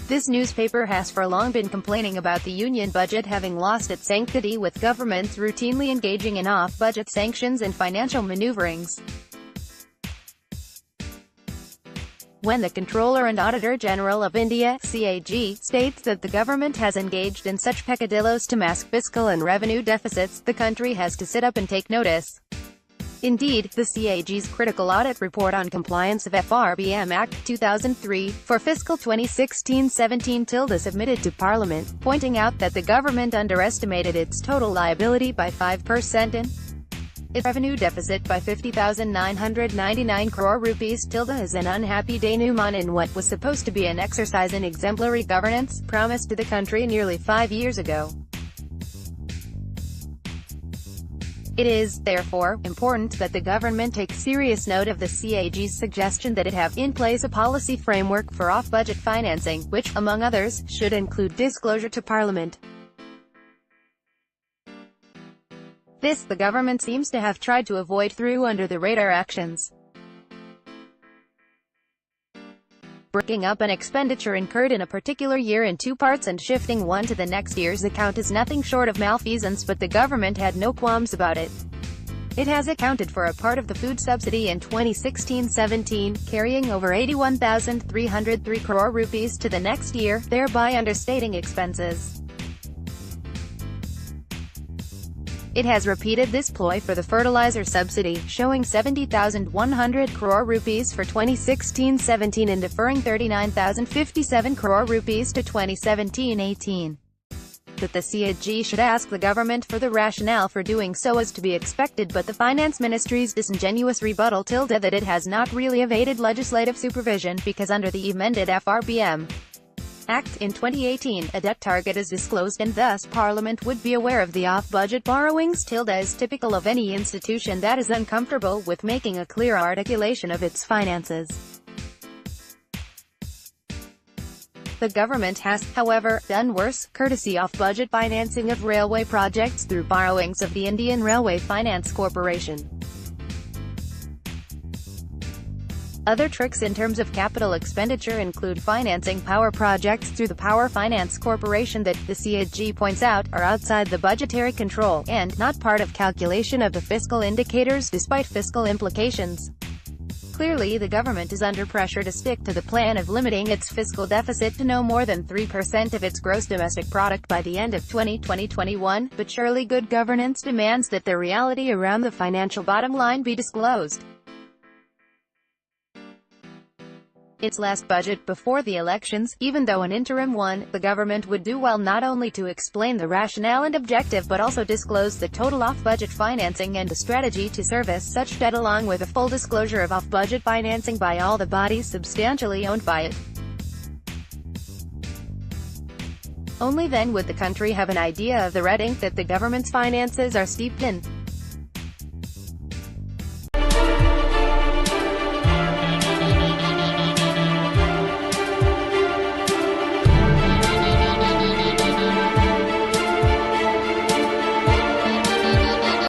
This newspaper has for long been complaining about the union budget having lost its sanctity, with governments routinely engaging in off-budget sanctions and financial maneuverings. When the Comptroller and Auditor General of India (CAG) states that the government has engaged in such peccadillos to mask fiscal and revenue deficits, the country has to sit up and take notice. Indeed, the CAG's critical audit report on Compliance of FRBM Act 2003 for fiscal 2016-17 submitted to Parliament, pointing out that the government underestimated its total liability by 5% and its revenue deficit by 50,999 crore rupees. Is an unhappy denouement in what was supposed to be an exercise in exemplary governance, promised to the country nearly 5 years ago. It is, therefore, important that the government take serious note of the CAG's suggestion that it have in place a policy framework for off-budget financing, which, among others, should include disclosure to Parliament. This, the government seems to have tried to avoid through under-the-radar actions. Breaking up an expenditure incurred in a particular year in two parts and shifting one to the next year's account is nothing short of malfeasance, but the government had no qualms about it. It has accounted for a part of the food subsidy in 2016-17, carrying over 81,303 crore rupees to the next year, thereby understating expenses. It has repeated this ploy for the fertilizer subsidy, showing 70,100 crore rupees for 2016-17 and deferring 39,057 crore rupees to 2017-18. That the CAG should ask the government for the rationale for doing so is to be expected, but the Finance Ministry's disingenuous rebuttal that it has not really evaded legislative supervision, because under the amended FRBM Act in 2018, a debt target is disclosed and thus Parliament would be aware of the off-budget borrowings. Is typical of any institution that is uncomfortable with making a clear articulation of its finances. The government has, however, done worse, courtesy off-budget financing of railway projects through borrowings of the Indian Railway Finance Corporation. Other tricks in terms of capital expenditure include financing power projects through the Power Finance Corporation that, the CAG points out, are outside the budgetary control, and not part of calculation of the fiscal indicators, despite fiscal implications. Clearly, the government is under pressure to stick to the plan of limiting its fiscal deficit to no more than 3% of its gross domestic product by the end of 2020-21, but surely good governance demands that the reality around the financial bottom line be disclosed. Its last budget before the elections, even though an interim one, the government would do well not only to explain the rationale and objective but also disclose the total off-budget financing and a strategy to service such debt, along with a full disclosure of off-budget financing by all the bodies substantially owned by it. Only then would the country have an idea of the red ink that the government's finances are steeped in.